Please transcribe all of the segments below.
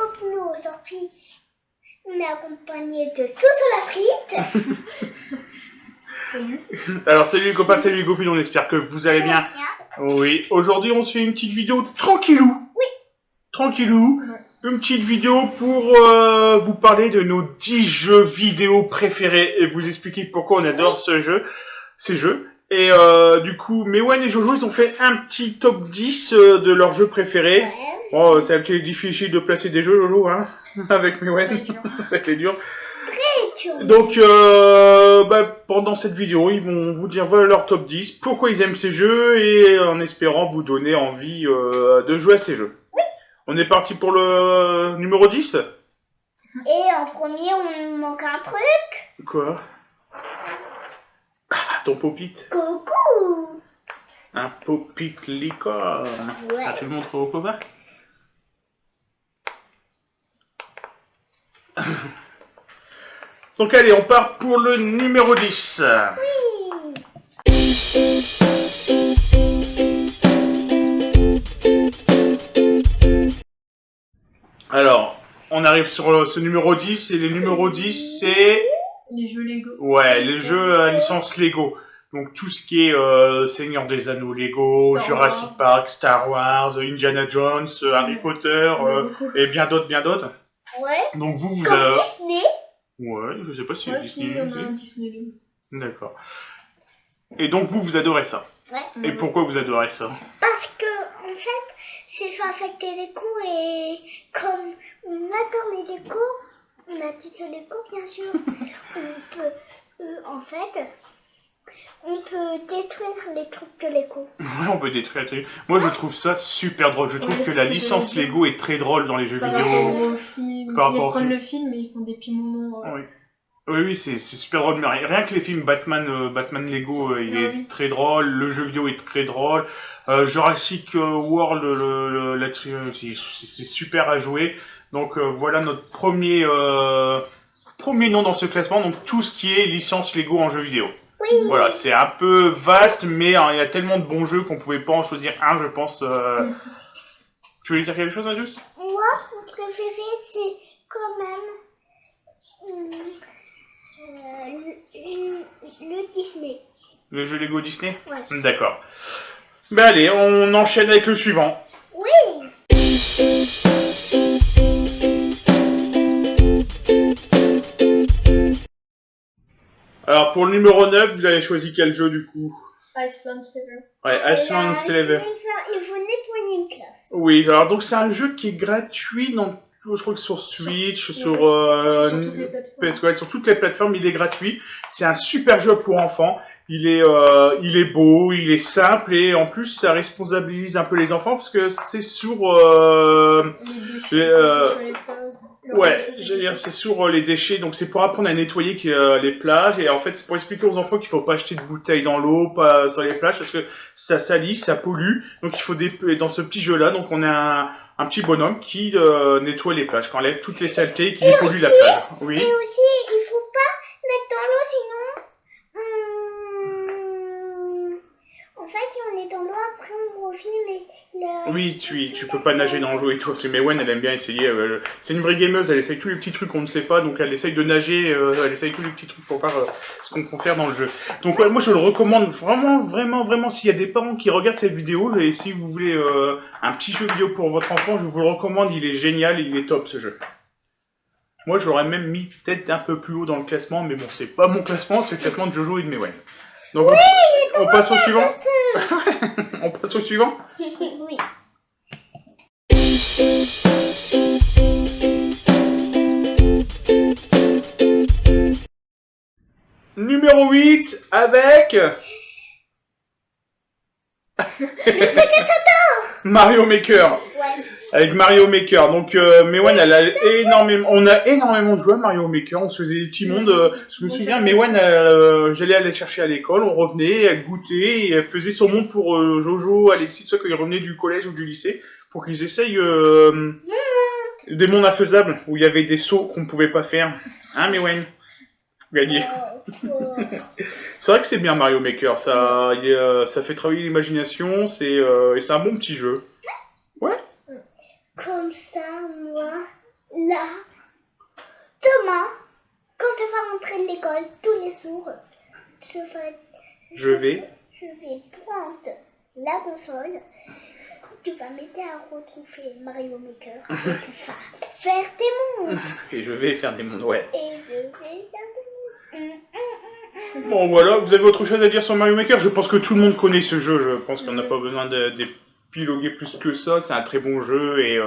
bienvenue aujourd'hui. On est accompagné de sauce à la frite. Salut. Alors salut les copains, salut les copines, on espère que vous allez bien. Oui, aujourd'hui on se fait une petite vidéo tranquillou. Oui. Tranquillou. Ouais. Une petite vidéo pour vous parler de nos 10 jeux vidéo préférés et vous expliquer pourquoi on adore ces jeux. Et du coup, Mewen et Jojo, ils ont fait un petit top 10 de leurs jeux préférés. Ouais. Bon, c'est un petit difficile de placer des jeux, Jojo, hein, avec Mewen. Ça a été dur. Donc, pendant cette vidéo, ils vont vous dire voilà leur top 10, pourquoi ils aiment ces jeux, et en espérant vous donner envie de jouer à ces jeux. Oui. On est parti pour le numéro 10. Et en premier, on manque un truc. Quoi? Ah, ton popit. Coucou. Un popit licorne. Ouais. Ah, tu le montres au copain? Donc allez, on part pour le numéro 10. Oui. Alors, on arrive sur ce numéro 10, et le numéro 10, c'est... Les jeux Lego. Ouais, les jeux à licence Lego. Donc tout ce qui est Seigneur des Anneaux Lego, Star Jurassic Wars. Park, Star Wars, Indiana Jones, Harry Potter, et bien d'autres, bien d'autres. Ouais. Donc vous Comme Disney. Ouais, je sais pas si Ouais, si, il y en a un Disney. Disney Lego. D'accord. Et donc vous adorez ça. Ouais. Et pourquoi vous adorez ça? Parce que, en fait, c'est fait avec des Lego et comme on adore les Lego, on a dit ce Lego bien sûr, on peut, en fait, on peut détruire les trucs de Lego. Ouais, on peut détruire les trucs. Moi je trouve ça super drôle. Je trouve Ouais, que c'est la ce que licence j'allais dire. Lego est très drôle dans les jeux Par vidéo. rapport au film. Par Ils rapport au prennent film. le film et ils font des petits moments. Oui. Oui, c'est super drôle. Mais rien que les films Batman, Batman Lego, il est Oui. très drôle. Le jeu vidéo est très drôle. Jurassic World, c'est super à jouer. Donc voilà notre premier nom dans ce classement. Donc tout ce qui est licence Lego en jeu vidéo. Oui. Voilà, c'est un peu vaste, mais hein, il y a tellement de bons jeux qu'on pouvait pas en choisir un, je pense. Tu voulais dire quelque chose, Marius? Moi, mon préféré, c'est quand même le Disney. Le jeu Lego Disney? Ouais. D'accord. Ben allez, on enchaîne avec le suivant. Oui. Alors pour le numéro 9, vous avez choisi quel jeu du coup? Iceland Saver. Ouais, Iceland Slaver. Il faut nettoyer une classe. Oui, alors donc c'est un jeu qui est gratuit, je crois que sur Switch, sur sur toutes les plateformes. PS4, sur toutes les plateformes, il est gratuit. C'est un super jeu pour enfants. Il est beau, il est simple, et en plus ça responsabilise un peu les enfants parce que c'est sur Les déchets Les, sur les plages. ouais, j'allais dire, c'est sur les déchets, donc c'est pour apprendre à nettoyer les plages, et en fait c'est pour expliquer aux enfants qu'il faut pas acheter de bouteilles dans l'eau, pas sur les plages, parce que ça salit, ça pollue, donc il faut dans ce petit jeu-là, donc on a un petit bonhomme qui nettoie les plages, qui enlève toutes les saletés qui dépolluent la plage. Oui. Et aussi, il faut pas mettre dans l'eau, sinon... En fait, si on est dans l'eau, après on revient, mais... Oui, tu peux pas nager dans l'eau et tout, parce que Mewen elle aime bien essayer, c'est une vraie gameuse, elle essaye tous les petits trucs qu'on ne sait pas, donc elle essaye de nager, elle essaye tous les petits trucs pour faire ce qu'on peut faire dans le jeu. Donc ouais, moi je le recommande vraiment, s'il y a des parents qui regardent cette vidéo, et si vous voulez un petit jeu vidéo pour votre enfant, je vous le recommande, il est génial, il est top ce jeu. Moi je l'aurais même mis peut-être un peu plus haut dans le classement, mais bon, c'est pas mon classement, c'est le classement de Jojo et de Mewen. Donc oui, on passe au suivant. On passe au suivant. Oui. Numéro 8 avec Mario Maker. Ouais. Avec Mario Maker. Donc Mewen, on a énormément joué à Mario Maker. On se faisait des petits mondes. Je me souviens, Mewen, j'allais aller chercher à l'école, on revenait, elle goûtait, et elle faisait son monde pour Jojo, Alexis, tout ça, quand ils revenaient du collège ou du lycée, pour qu'ils essayent des mondes infaisables, où il y avait des sauts qu'on pouvait pas faire. Hein, Mewen? Gagné. C'est vrai que c'est bien Mario Maker, ça fait travailler l'imagination, et c'est un bon petit jeu. Ouais. Comme ça, moi, rentrer de l'école tous les jours, Je vais prendre la console. Tu vas m'aider à retrouver Mario Maker. Et tu vas faire tes mondes. et je vais faire des mondes, ouais. Et je vais faire des mondes. Bon voilà, vous avez autre chose à dire sur Mario Maker? Je pense que tout le monde connaît ce jeu, je pense qu'on n'a pas besoin d'épiloguer plus que ça, c'est un très bon jeu et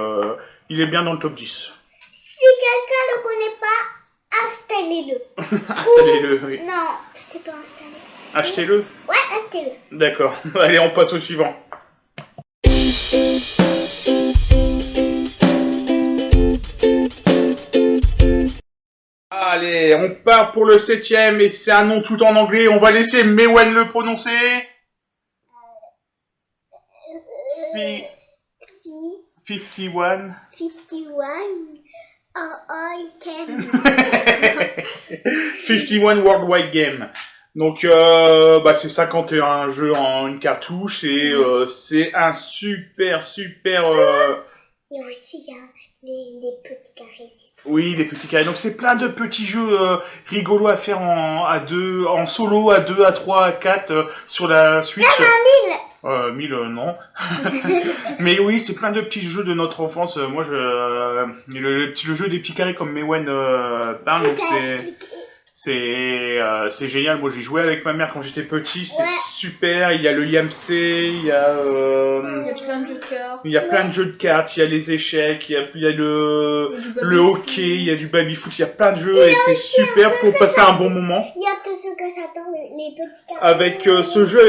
il est bien dans le top 10. Si quelqu'un ne le connaît pas, installez-le. Installez-le, oui. Non, c'est pas installé. Achetez-le? Ouais, installez-le. D'accord, allez on passe au suivant. Allez, on part pour le 7ème et c'est un nom tout en anglais, on va laisser Mewen le prononcer. 51. 51. Oh, I can. 51 Worldwide Game. Donc, c'est 51 jeux en une cartouche et c'est un super. Et aussi, il y a les petits carrés. Oui, les petits carrés. Donc, c'est plein de petits jeux rigolos à faire à deux, en solo, à 2, à 3, à 4 sur la Switch. 1000, non. Mais oui, c'est plein de petits jeux de notre enfance. Moi, le jeu des petits carrés comme Mewen parle, donc c'est génial. Moi, j'ai joué avec ma mère quand j'étais petit. C'est super. Il y a le Yamsé, il y a plein de jeux de cartes. Il y a plein de jeux de cartes. Il y a les échecs, il y a le hockey, il y a du baby-foot. Il y a plein de jeux et c'est super pour passer un bon moment. Il y a tout ce que j'attends, les petits carrés. Avec ce jeu,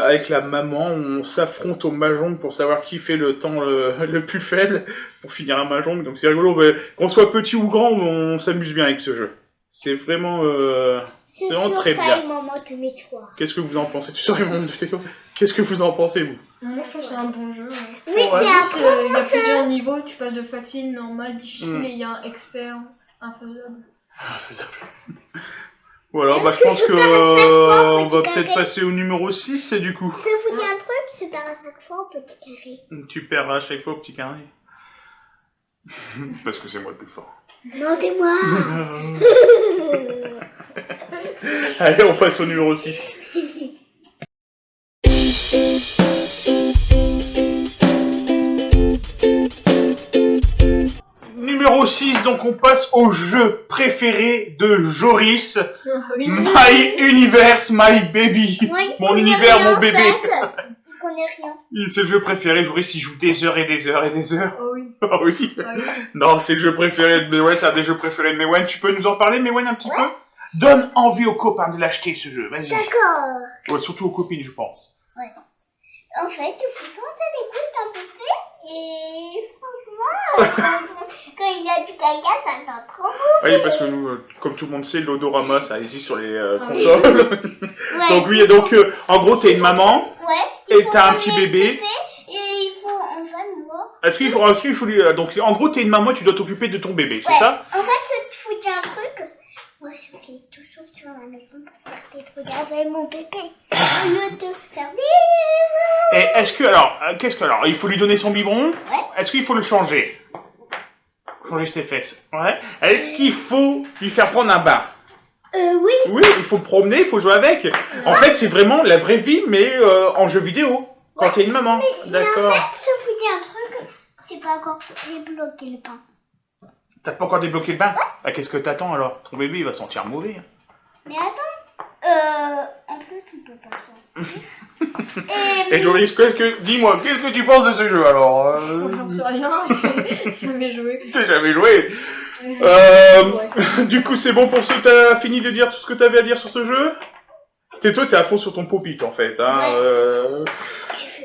avec la maman, on s'affronte au mahjong pour savoir qui fait le temps le plus faible pour finir un mahjong. Donc c'est rigolo. Qu'on soit petit ou grand, on s'amuse bien avec ce jeu. C'est vraiment très bien. Qu'est-ce que vous en pensez? Tu serais membre de Théo? Qu'est-ce que vous en pensez, vous? Moi, je trouve que c'est un bon jeu. Oui, il y a plusieurs niveaux. Tu passes de facile, normal, difficile et il y a un expert, infaisable. Voilà, je pense qu'on va peut-être passer au numéro 6 du coup. Je vous dis un truc, tu perds à chaque fois au petit carré. Tu perds à chaque fois au petit carré. Parce que c'est moi le plus fort. Non, c'est moi. Allez, on passe au numéro 6. Numéro 6, donc on passe au jeu préféré de Joris. My Universe, My Baby. Oui, mon univers, mon bébé. Il connaît rien. C'est le jeu préféré. Joris, il joue des heures et des heures et des heures. Oh oui. Ah oui. Non, c'est le jeu préféré de Mewen, c'est un des jeux préférés de Mewen. Tu peux nous en parler, Mewen, un petit peu? Donne envie aux copains de l'acheter, ce jeu. Vas-y. D'accord. Ouais, surtout aux copines, je pense. Ouais. En fait, tu peux sentir les gouttes d'un bébé et franchement, quand il y a du caca, ça sent trop bon. Oui, parce que nous, comme tout le monde sait, l'odorama, ça existe sur les consoles. Donc oui, en gros, t'es une maman et t'as un petit bébé. Et il faut enfin moi. Est-ce qu'il faut lui... Donc en gros, t'es une maman et tu dois t'occuper de ton bébé, c'est ça? En fait, je te dis un truc. Moi, je suis toujours sur la maison pour faire des trucs avec mon bébé. Au lieu de faire des... Et est-ce que, alors, il faut lui donner son biberon? Est-ce qu'il faut le changer? Changer ses fesses. Ouais. Est-ce qu'il faut lui faire prendre un bain? Oui. Oui, il faut le promener, il faut jouer avec. En fait, c'est vraiment la vraie vie, mais en jeu vidéo. Quand t'es une maman. D'accord. Mais en fait, je vous dis un truc. C'est pas encore débloqué le pain. T'as pas encore débloqué le bain? Ah, qu'est-ce que t'attends alors? Ton bébé, il va sentir mauvais. Mais attends. En plus, tu peux pas sortir. Et Joris, dis-moi, qu'est-ce que tu penses de ce jeu alors? J'en sais rien, j'ai jamais joué. T'as jamais joué? Du coup, c'est bon pour ceux, t'as fini de dire tout ce que t'avais à dire sur ce jeu? Toi, t'es à fond sur ton pop-it en fait. Hein,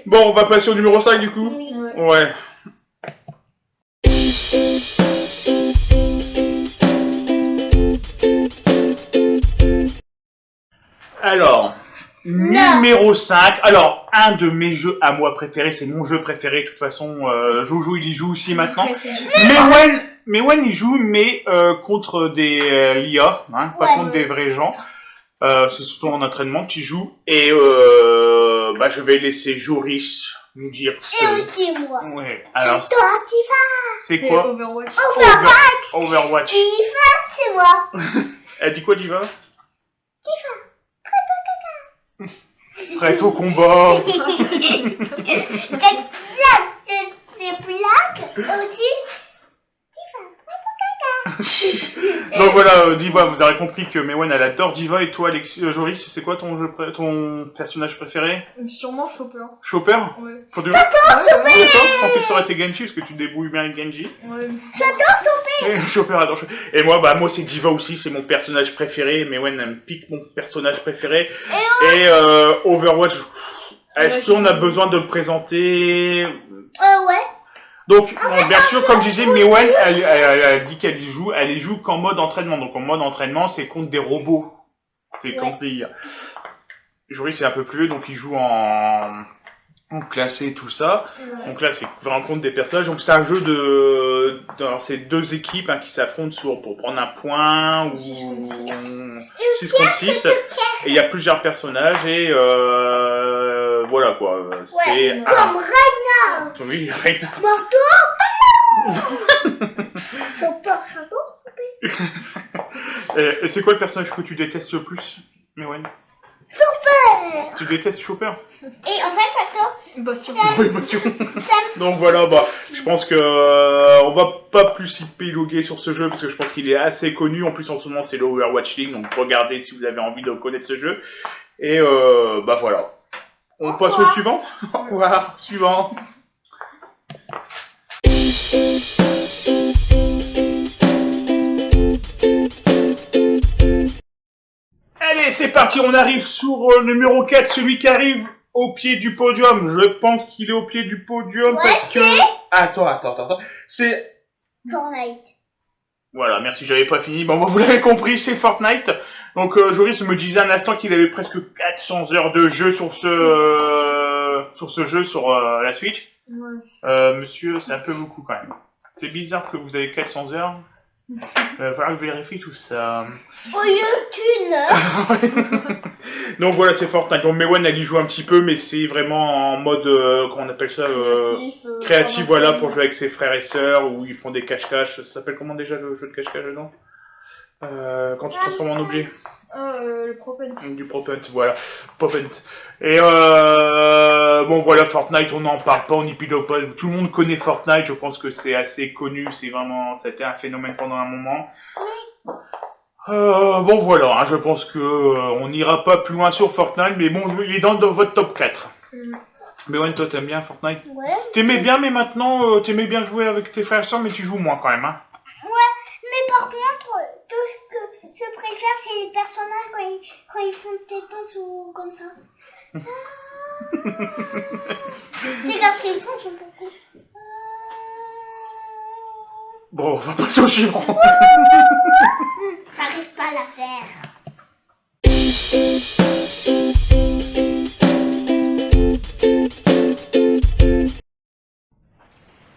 Bon, on va passer au numéro 5 du coup? Oui. Ouais. Alors, numéro 5. Alors, un de mes jeux à moi préférés, c'est mon jeu préféré. De toute façon, Jojo, il y joue aussi maintenant. Mewen, il joue, mais contre des l'IA, hein, pas contre des vrais gens. C'est surtout en entraînement que tu joues. Et je vais laisser Joris nous dire. Et aussi moi. Ouais. Alors, c'est toi, Tifa. C'est quoi? Overwatch. Overwatch. Tifa, c'est moi. Elle dit quoi, Diva? Prête au combat. Ces plaques aussi. Donc voilà, Diva, vous avez compris que Mewen elle adore Diva et toi, Joris, c'est quoi ton personnage préféré? Sûrement Chopper. Chopper? Ouais. Pour de... D'accord, je pensais que ça aurait été Genji parce que tu te débrouilles bien avec Genji. Ouais. Et Chopper adore Chopper. Et moi, moi c'est Diva aussi, c'est mon personnage préféré. Mewen elle me pique mon personnage préféré. Et Overwatch, est-ce qu'on a besoin de le présenter? Ouais. Donc, bon, bien sûr, comme je disais, Mewen, elle dit qu'elle y joue qu'en mode entraînement. Donc, en mode entraînement, c'est contre des robots. C'est contre les... Joris, c'est un peu plus vieux, donc il joue en classé, tout ça. Ouais. Donc là, c'est vraiment contre des personnages. Donc, c'est un jeu de... Alors, c'est deux équipes hein, qui s'affrontent pour prendre un point ou 6 contre 6. Et il y a plusieurs personnages et voilà quoi. C'est comme Ragnar. Oui, Ragnar. Et c'est quoi le personnage que tu détestes le plus, Mewen? Chopper. Tu détestes Chopper? Et en fait, Bastion. Oui, Bastion. Donc voilà, je pense que on va pas plus épiloguer sur ce jeu parce que je pense qu'il est assez connu. En plus, en ce moment, c'est le Overwatch League, donc regardez si vous avez envie de connaître ce jeu. Et voilà. On passe au suivant. Au revoir. Suivant. Allez, c'est parti, on arrive sur le numéro 4, celui qui arrive au pied du podium. Je pense qu'il est au pied du podium parce que... Attends. C'est... Fortnite. Voilà, merci, j'avais pas fini. Bon, vous l'avez compris, c'est Fortnite. Donc, Joris me disait un instant qu'il avait presque 400 heures de jeu sur ce jeu, sur la Switch. Ouais. Monsieur, c'est un peu beaucoup quand même. C'est bizarre que vous avez 400 heures. Il va falloir que je vérifie tout ça. Au lieu d'une. Donc voilà, c'est Fortnite. Donc Mewen, elle y joue un petit peu, mais c'est vraiment en mode, comment on appelle ça, créatif, voilà, pour jouer avec ses frères et sœurs, où ils font des cache-cache. Ça s'appelle comment déjà le jeu de cache-cache dedans? Quand tu transformes en objet. Le Propent. Du Propent, voilà. Propent. Et bon voilà, Fortnite, on n'en parle pas, on n'y pilote pas. Tout le monde connaît Fortnite, je pense que c'est assez connu, c'est vraiment, c'était un phénomène pendant un moment. Bon voilà, hein, je pense que on n'ira pas plus loin sur Fortnite, mais bon, il est dans votre top 4. Mais ouais, toi t'aimes bien Fortnite? Ouais. T'aimais bien, mais maintenant t'aimais bien jouer avec tes frères et sœurs, mais tu joues moins quand même, hein. Mais par contre, tout ce que je préfère, c'est les personnages quand ils font des danses ou comme ça. C'est quand ils sont beaucoup. Bon, on va passer au suivant. J'arrive pas à la faire.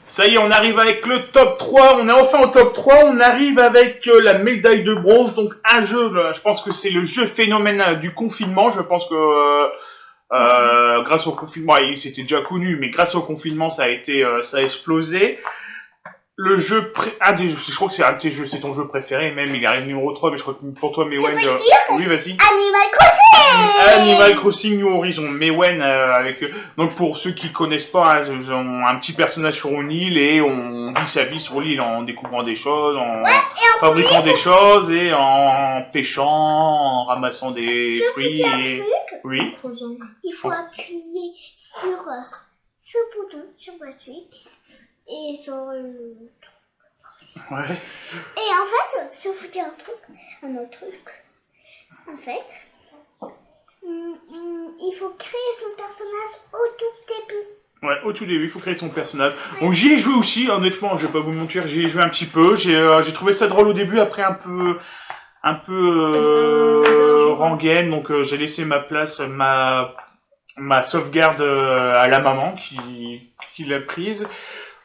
Ça y est, on arrive avec le top 3, on est enfin au top 3, on arrive avec la médaille de bronze, donc un jeu, je pense que c'est le jeu phénomène du confinement, je pense que grâce au confinement, c'était déjà connu, mais grâce au confinement, ça a explosé. Le jeu, je crois que c'est un de tes jeux, c'est ton jeu préféré, même il arrive numéro 3, mais je crois que pour toi, Mewen... oui, vas-y. Animal Crossing. Animal Crossing New Horizon, Mewen, avec... Donc pour ceux qui connaissent pas, hein, ils ont un petit personnage sur une île et on vit sa vie sur l'île en découvrant des choses, en fabriquant des choses et en pêchant, en ramassant des fruits et... Oui. Il faut appuyer sur ce bouton sur ma Switch. Et sur le truc. Ouais. Et en fait, je vous dis un autre truc. En fait, il faut créer son personnage au tout début. Ouais, au tout début, il faut créer son personnage. Donc j'y ai joué aussi, honnêtement, je vais pas vous mentir, j'y ai joué un petit peu. J'ai trouvé ça drôle au début, après un peu rengaine, donc j'ai laissé ma place, ma sauvegarde à la maman qui l'a prise.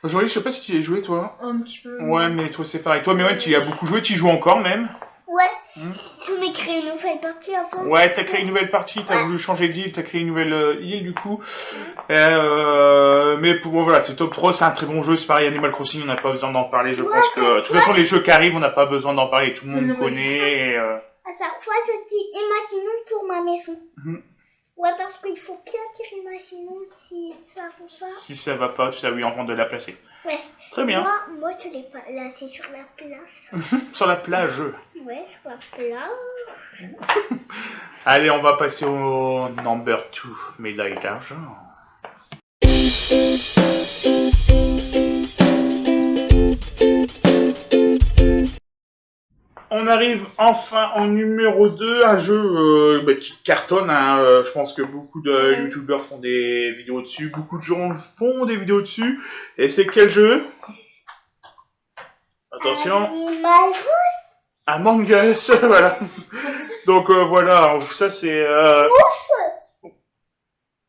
Aujourd'hui, je sais pas si tu y as joué, toi. Un petit peu. Ouais, mais toi, c'est pareil. Toi, mais ouais, tu y as beaucoup joué, tu y joues encore même. Ouais, Ouais. Hmm. Je vais créer une nouvelle partie avant. Ouais, t'as créé une nouvelle partie, t'as voulu changer d'île, t'as créé une nouvelle île du coup. Mais pour voilà, c'est top 3, c'est un très bon jeu, c'est pareil, Animal Crossing, on n'a pas besoin d'en parler, je pense que de toute façon les jeux qui arrivent, on n'a pas besoin d'en parler, tout le monde connaît. Et, À chaque fois, je dis imaginons pour ma maison. Mhm. Ouais, parce qu'il faut bien dire imaginons si ça va pas. Si ça va pas, tu sais, oui, on rentre de la placer. Ouais. Très bien. Moi, je l'ai pas placé sur la place. Sur la plage. Ouais, sur la plage. Allez, on va passer au number 2, médaille d'argent. On arrive enfin en numéro 2, un jeu qui cartonne. Hein. Je pense que beaucoup de youtubeurs font des vidéos dessus, beaucoup de gens font des vidéos dessus. Et c'est quel jeu? Attention. Among Us, voilà. Donc voilà, ça c'est...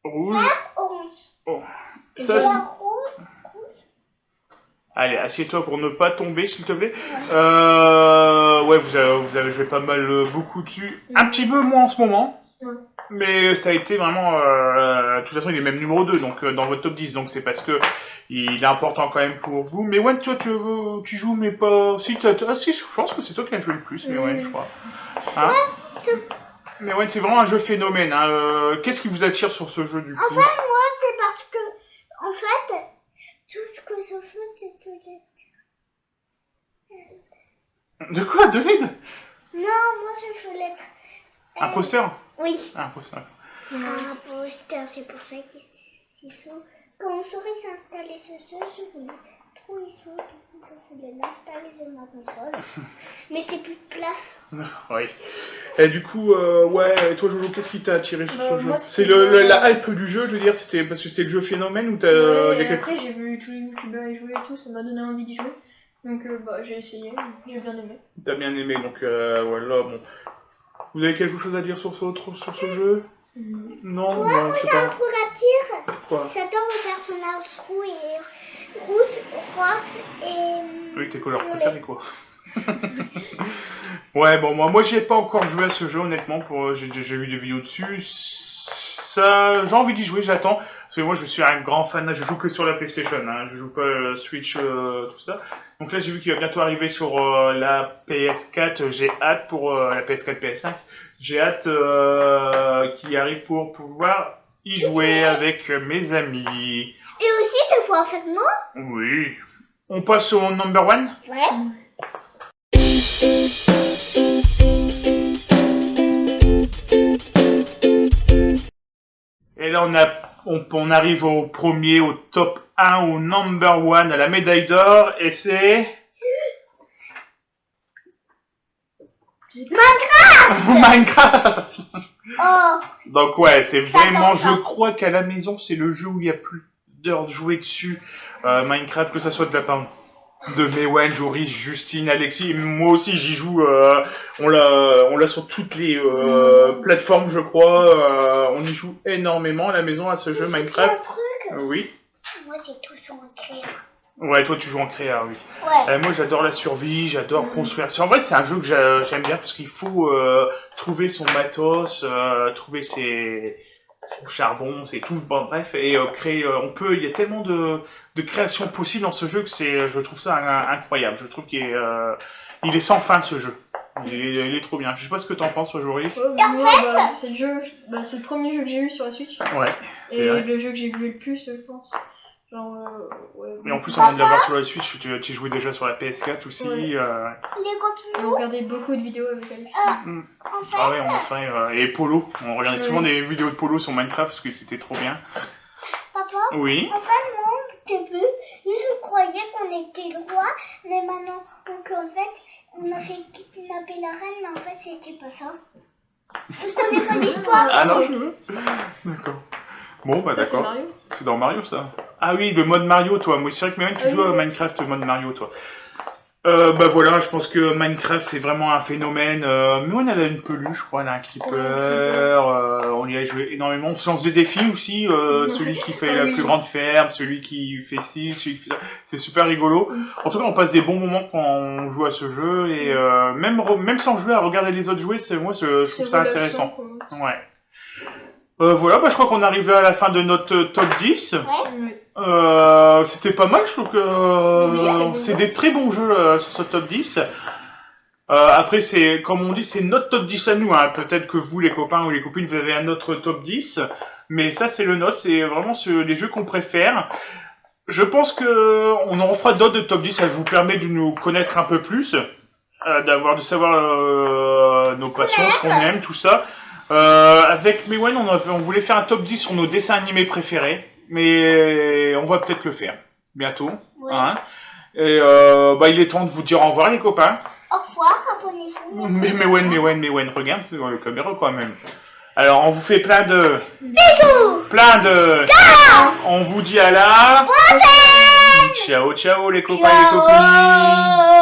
Rouge. Orange. Oh. Ça, allez, assieds-toi pour ne pas tomber, s'il te plaît. Ouais, vous avez joué pas mal, beaucoup dessus. Un petit peu moins en ce moment. Mais ça a été vraiment... de toute façon, il est même numéro 2, donc dans votre top 10. Donc c'est parce que il est important quand même pour vous. Mais ouais, toi, tu joues, mais pas... Si, si, je pense que c'est toi qui as joué le plus, mais ouais, je crois. Hein? Mais ouais, c'est vraiment un jeu phénomène. Hein. Qu'est-ce qui vous attire sur ce jeu, du coup? En fait, moi, c'est parce que... En fait, tout ce que je fais, c'est que j'ai... De quoi? De l'aide? Non, moi, je voulais... Un poster? Oui. Un poster. Un poster, c'est pour ça qu'il faut... Quand on saurait s'installer ce jeu, je voulais trop y jouer, du coup, je voulais l'installer sur ma console. Mais c'est plus de place. Oui. Et du coup, ouais, toi Jojo, qu'est-ce qui t'a attiré sur ce jeu? moi, C'est c'était la hype du jeu, je veux dire, c'était parce que c'était le jeu phénomène ou t'as... Ouais, y a et quelque... après, j'ai vu tous les youtubeurs y jouer et tout, ça m'a donné envie d'y jouer. Donc, bah, j'ai essayé, j'ai bien aimé. T'as bien aimé, donc voilà, bon. Vous avez quelque chose à dire sur ce jeu? Non, Ouais, non, moi, c'est j'ai un pas... truc à dire. Quoi? J'adore mes personnages rouge, rose et... Oui, tes couleurs violet. préférées, quoi. Ouais, bon, moi j'y ai pas encore joué à ce jeu, honnêtement, j'ai vu des vidéos dessus. Ça, j'ai envie d'y jouer, j'attends. Parce que moi, je suis un grand fan, je joue que sur la PlayStation, hein, je joue pas Switch, tout ça. Donc là, j'ai vu qu'il va bientôt arriver sur la PS4, j'ai hâte pour la PS4, PS5. J'ai hâte qu'il arrive pour pouvoir y jouer avec mes amis. Et aussi, des fois avec moi. Oui. On passe au number 1. Ouais. Et là, on arrive au premier, au top 1, au number 1, à la médaille d'or, et c'est... Minecraft. Oh, Donc ouais, c'est Ça vraiment, danse, hein. je crois qu'à la maison, c'est le jeu où il y a plus d'heures de jouer dessus. Minecraft, que ça soit de la part de Mewen, Joris, Justine, Alexis, et moi aussi j'y joue, on l'a sur toutes les plateformes, je crois. On y joue énormément à la maison à ce jeu Minecraft. un truc. Oui. Moi, c'est toujours en créa. Ouais, toi tu joues en créa, oui. Ouais. Moi j'adore la survie, j'adore construire. En vrai, c'est un jeu que j'aime bien parce qu'il faut trouver son matos, trouver son charbon, c'est tout. Bon, bref, et créer. Il y a tellement de créations possibles dans ce jeu que je trouve ça incroyable. Je trouve qu'il est sans fin ce jeu. Il est trop bien. Je sais pas ce que t'en penses, Joris. Moi, bah, c'est le premier jeu que j'ai eu sur la Switch. Ouais. Et vrai. le jeu que j'ai vu le plus, je pense. Genre, ouais. Mais en plus, on vient de l'avoir sur la Switch, tu jouais déjà sur la PS4 aussi. Ouais. Les On copinous. regardait beaucoup de vidéos avec Alexis. En fait, Ah ouais, c'est vrai. Et Polo, on regardait souvent des vidéos de Polo sur Minecraft parce que c'était trop bien. papa, Oui. en fait, moi, au début, je croyais qu'on était le roi, mais maintenant, donc en fait, on a fait kidnapper la reine, mais en fait, c'était pas ça. Tu connais pas l'histoire? Ah non, je veux. D'accord. Bon, bah Ça, c'est d'accord. Mario. C'est dans Mario, ça. Ah oui, le mode Mario, toi. Moi, c'est vrai que même tu joues à Minecraft mode Mario, toi. Bah voilà, je pense que Minecraft c'est vraiment un phénomène. Mewen elle a une peluche, je crois, elle a un creeper. On y a joué énormément. On se lance des défis aussi. Celui qui fait Ah la oui. plus grande ferme, celui qui fait ci, celui qui fait ça. C'est super rigolo. En tout cas, on passe des bons moments quand on joue à ce jeu et même sans jouer à regarder les autres jouer, je trouve ça intéressant. Quoi. Ouais. Voilà, bah, je crois qu'on est arrivé à la fin de notre top 10. Oui. C'était pas mal, je trouve que c'est des très bons jeux sur ce top 10. Après, c'est comme on dit, c'est notre top 10 à nous. Hein. Peut-être que vous, les copains ou les copines, vous avez un autre top 10. Mais ça, c'est le nôtre. C'est vraiment les jeux qu'on préfère. Je pense que on en fera d'autres de top 10. Ça vous permet de nous connaître un peu plus. De savoir nos passions, ce qu'on aime, tout ça. Avec Mewen, on voulait faire un top 10 sur nos dessins animés préférés. Mais on va peut-être le faire bientôt. Oui. Hein. Et il est temps de vous dire au revoir les copains. Au revoir, abonnez-vous. Mais Mewen, regarde, c'est dans le caméra quand même. Alors on vous fait plein de... Bisous. On vous dit à la... Ciao, ciao les copains et les copines.